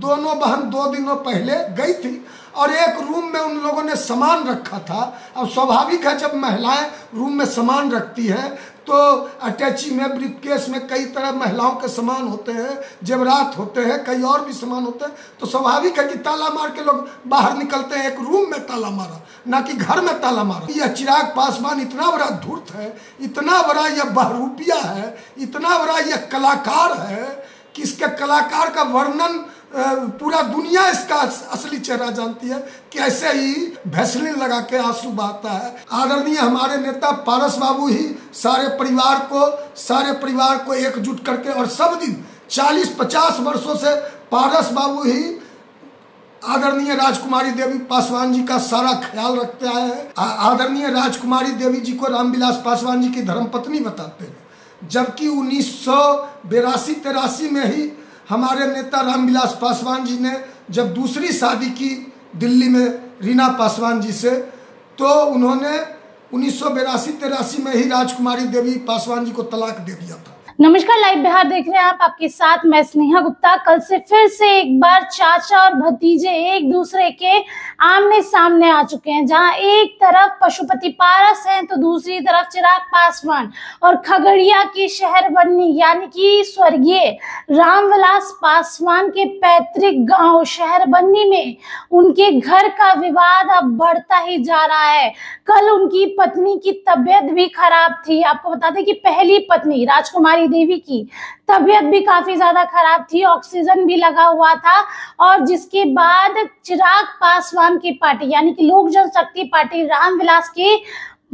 दोनों बहन 2 दिनों पहले गई थी और एक रूम में उन लोगों ने सामान रखा था। अब स्वाभाविक है जब महिलाएं रूम में सामान रखती हैं तो अटैची में, ब्रीफकेस में कई तरह महिलाओं के सामान होते हैं, जेवरात होते हैं, कई और भी सामान होते हैं, तो स्वाभाविक है कि ताला मार के लोग बाहर निकलते हैं। एक रूम में ताला मारा, ना कि घर में ताला मारा। यह चिराग पासवान इतना बड़ा धूर्त है, इतना बड़ा यह बहरूपिया है, इतना बड़ा यह कलाकार है कि इसके कलाकार का वर्णन पूरा दुनिया इसका असली चेहरा जानती है कि ऐसे ही भैसलिन लगा के आंसू बहाता है। आदरणीय हमारे नेता पारस बाबू ही सारे परिवार को एकजुट करके, और सब दिन 40-50 वर्षों से पारस बाबू ही आदरणीय राजकुमारी देवी पासवान जी का सारा ख्याल रखते आए हैं। आदरणीय राजकुमारी देवी जी को रामविलास पासवान जी की धर्मपत्नी बताते हैं, जबकि 1982-83 में ही हमारे नेता रामविलास पासवान जी ने जब दूसरी शादी की दिल्ली में रीना पासवान जी से, तो उन्होंने 1982-83 में ही राजकुमारी देवी पासवान जी को तलाक दे दिया था। नमस्कार, लाइव बिहार देख रहे हैं आप, आपके साथ मैं स्नेहा गुप्ता। कल से फिर से एक बार चाचा और भतीजे एक दूसरे के आमने सामने आ चुके हैं, जहां एक तरफ पशुपति पारस हैं तो दूसरी तरफ चिराग पासवान। और खगड़िया की शहर बन्नी यानी कि स्वर्गीय रामविलास पासवान के पैतृक गांव शहर बन्नी में उनके घर का विवाद अब बढ़ता ही जा रहा है। कल उनकी पत्नी की तबीयत भी खराब थी। आपको बता दें कि पहली पत्नी राजकुमारी देवी की तबीयत भी काफी ज्यादा खराब थी, ऑक्सीजन भी लगा हुआ था, और जिसके बाद चिराग पासवान की पार्टी यानी कि लोक जनशक्ति पार्टी रामविलास के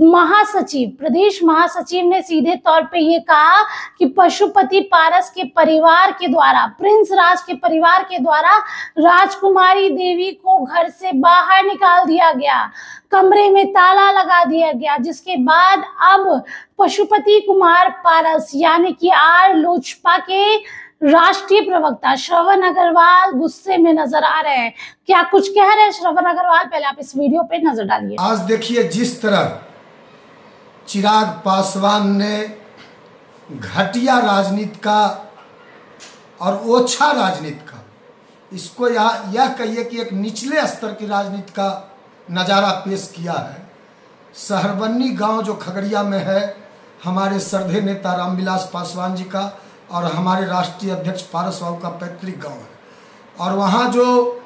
महासचिव, प्रदेश महासचिव ने सीधे तौर पे ये कहा कि पशुपति पारस के परिवार के द्वारा, प्रिंस राज के परिवार के द्वारा राजकुमारी देवी को घर से बाहर निकाल दिया गया, कमरे में ताला लगा दिया गया, जिसके बाद अब पशुपति कुमार पारस यानी कि आर लोजपा के राष्ट्रीय प्रवक्ता श्रवण अग्रवाल गुस्से में नजर आ रहे हैं। क्या कुछ कह रहे हैं श्रवण अग्रवाल, पहले आप इस वीडियो पे नजर डालिए। आज देखिए, जिस तरह चिराग पासवान ने घटिया राजनीति का और ओछा राजनीति का, इसको यह कहिए कि एक निचले स्तर की राजनीति का नज़ारा पेश किया है। शहरबन्नी गांव जो खगड़िया में है, हमारे श्रद्धेय नेता रामविलास पासवान जी का और हमारे राष्ट्रीय अध्यक्ष पारस बाबू का पैतृक गांव है। और वहाँ जो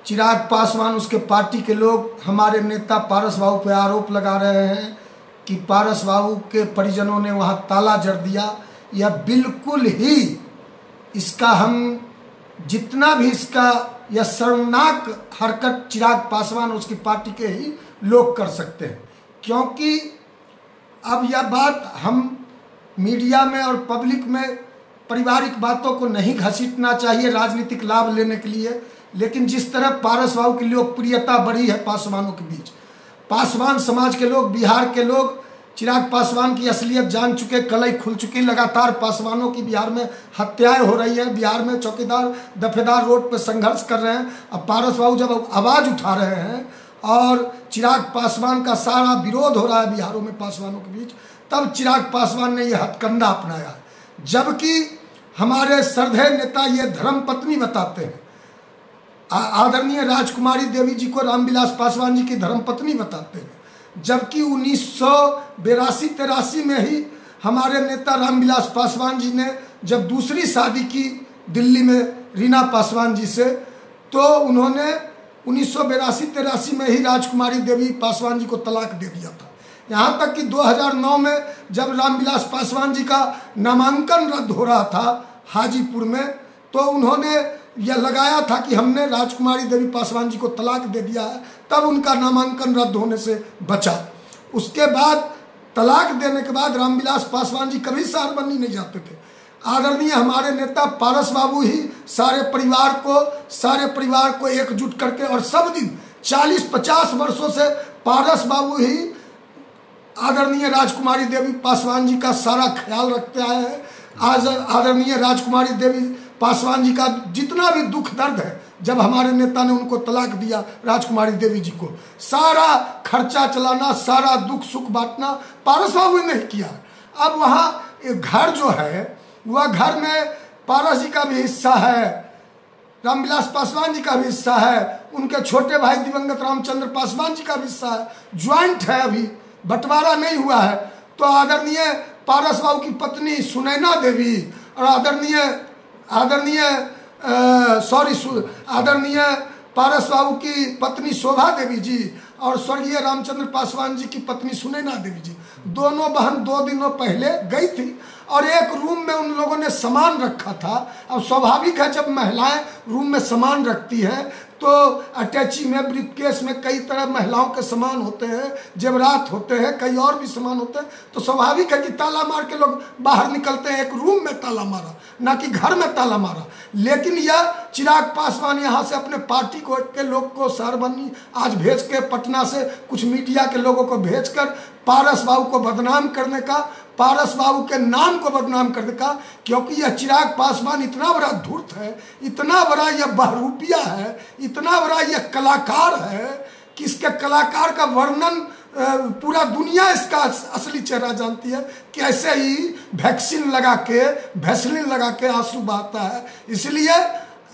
चिराग पासवान, उसके पार्टी के लोग हमारे नेता पारस बाबू पे आरोप लगा रहे हैं कि पारस बाबू के परिजनों ने वहाँ ताला जड़ दिया। यह बिल्कुल ही, इसका हम जितना भी इसका यह शर्मनाक हरकत चिराग पासवान और उसकी पार्टी के ही लोग कर सकते हैं, क्योंकि अब यह बात हम मीडिया में और पब्लिक में पारिवारिक बातों को नहीं घसीटना चाहिए राजनीतिक लाभ लेने के लिए। लेकिन जिस तरह पारस बाबू की लोकप्रियता बढ़ी है पासवानों के बीच, पासवान समाज के लोग, बिहार के लोग चिराग पासवान की असलियत जान चुके, कलई खुल चुकी। लगातार पासवानों की बिहार में हत्याएं हो रही हैं, बिहार में चौकीदार दफेदार रोड पर संघर्ष कर रहे हैं। अब पारस बाबू जब आवाज़ उठा रहे हैं और चिराग पासवान का सारा विरोध हो रहा है बिहारों में पासवानों के बीच, तब चिराग पासवान ने यह हथकंडा अपनाया है। जबकि हमारे श्रद्धेय नेता ये धर्मपत्नी बताते हैं, आदरणीय राजकुमारी देवी जी को रामविलास पासवान जी की धर्मपत्नी बताते हैं, जबकि 1982-83 में ही हमारे नेता रामविलास पासवान जी ने जब दूसरी शादी की दिल्ली में रीना पासवान जी से, तो उन्होंने 1982-83 में ही राजकुमारी देवी पासवान जी को तलाक दे दिया था। यहाँ तक कि 2009 में जब रामविलास पासवान जी का नामांकन रद्द हो रहा था हाजीपुर में, तो उन्होंने यह लगाया था कि हमने राजकुमारी देवी पासवान जी को तलाक दे दिया है, तब उनका नामांकन रद्द होने से बचा। उसके बाद तलाक देने के बाद रामविलास पासवान जी कभी शहरबन्नी नहीं जाते थे। आदरणीय हमारे नेता पारस बाबू ही सारे परिवार को एकजुट करके, और सब दिन 40-50 वर्षों से पारस बाबू ही आदरणीय राजकुमारी देवी पासवान जी का सारा ख्याल रखते आए हैं। आज आदरणीय राजकुमारी देवी पासवान जी का जितना भी दुख दर्द है, जब हमारे नेता ने उनको तलाक दिया राजकुमारी देवी जी को, सारा खर्चा चलाना, सारा दुख सुख बांटना पारस बाबू ने नहीं किया। अब वहाँ घर जो है, वह घर में पारस जी का भी हिस्सा है, रामविलास पासवान जी का भी हिस्सा है, उनके छोटे भाई दिवंगत रामचंद्र पासवान जी का भी हिस्सा है, ज्वाइंट है, अभी बंटवारा नहीं हुआ है। तो आदरणीय पारस बाबू की पत्नी सुनैना देवी और आदरणीय पारस बाबू की पत्नी शोभा देवी जी और स्वर्गीय रामचंद्र पासवान जी की पत्नी सुनैना देवी जी, दोनों बहन 2 दिनों पहले गई थी और एक रूम में उन लोगों ने सामान रखा था। अब स्वाभाविक है जब महिलाएं रूम में सामान रखती हैं तो अटैची में, ब्रीफकेस में कई तरह महिलाओं के सामान होते हैं, जेवरात होते हैं, कई और भी सामान होते हैं, तो स्वाभाविक है कि ताला मार के लोग बाहर निकलते हैं। एक रूम में ताला मारा, ना कि घर में ताला मारा। लेकिन यह चिराग पासवान यहाँ से अपने पार्टी के लोग को शहरबनी आज भेज के, पटना से कुछ मीडिया के लोगों को भेजकर पारस बाबू को बदनाम करने का, पारस बाबू के नाम को बदनाम करने का, क्योंकि यह चिराग पासवान इतना बड़ा धूर्त है, इतना बड़ा यह बहरूपिया है, इतना बड़ा यह कलाकार है कि इसके कलाकार का वर्णन पूरा दुनिया इसका असली चेहरा जानती है कि ऐसे ही वैक्सीन लगा के, वैसलीन लगा के आंसू बहाता है। इसलिए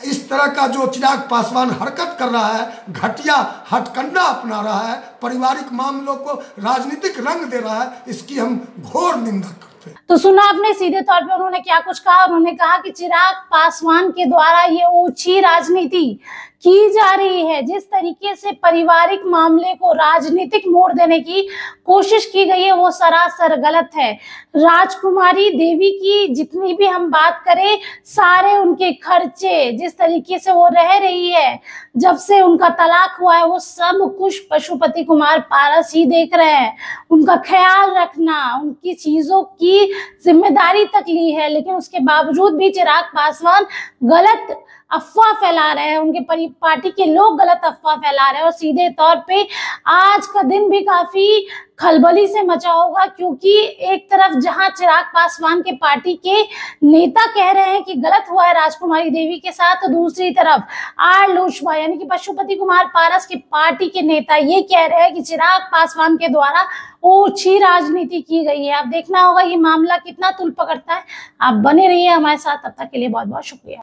इस तरह का जो चिराग पासवान हरकत कर रहा है, घटिया हथकंडा अपना रहा है, पारिवारिक मामलों को राजनीतिक रंग दे रहा है, इसकी हम घोर निंदा करते हैं। तो सुना आपने सीधे तौर पे उन्होंने क्या कुछ कहा। उन्होंने कहा कि चिराग पासवान के द्वारा ये ओछी राजनीति की जा रही है, जिस तरीके से पारिवारिक मामले को राजनीतिक मोड़ देने की कोशिश की गई है वो सरासर गलत है। राजकुमारी देवी की जितनी भी हम बात करें, सारे उनके खर्चे, जिस तरीके से वो रह रही है, जब से उनका तलाक हुआ है, वो सब कुछ पशुपति कुमार पारस ही देख रहे हैं। उनका ख्याल रखना, उनकी चीजों की जिम्मेदारी तक ली है, लेकिन उसके बावजूद भी चिराग पासवान गलत अफवाह फैला रहे हैं, उनके पार्टी के लोग गलत अफवाह फैला रहे हैं। और सीधे तौर पे आज का दिन भी काफी खलबली से मचा होगा, क्योंकि एक तरफ जहां चिराग पासवान के पार्टी के नेता कह रहे हैं कि गलत हुआ है राजकुमारी देवी के साथ, तो दूसरी तरफ आर लोजपा यानी कि पशुपति कुमार पारस के पार्टी के नेता ये कह रहे हैं कि चिराग पासवान के द्वारा ओछी राजनीति की गई है। अब देखना होगा ये मामला कितना तूल पकड़ता है। आप बने रहिए हमारे साथ, तब तक के लिए बहुत बहुत शुक्रिया।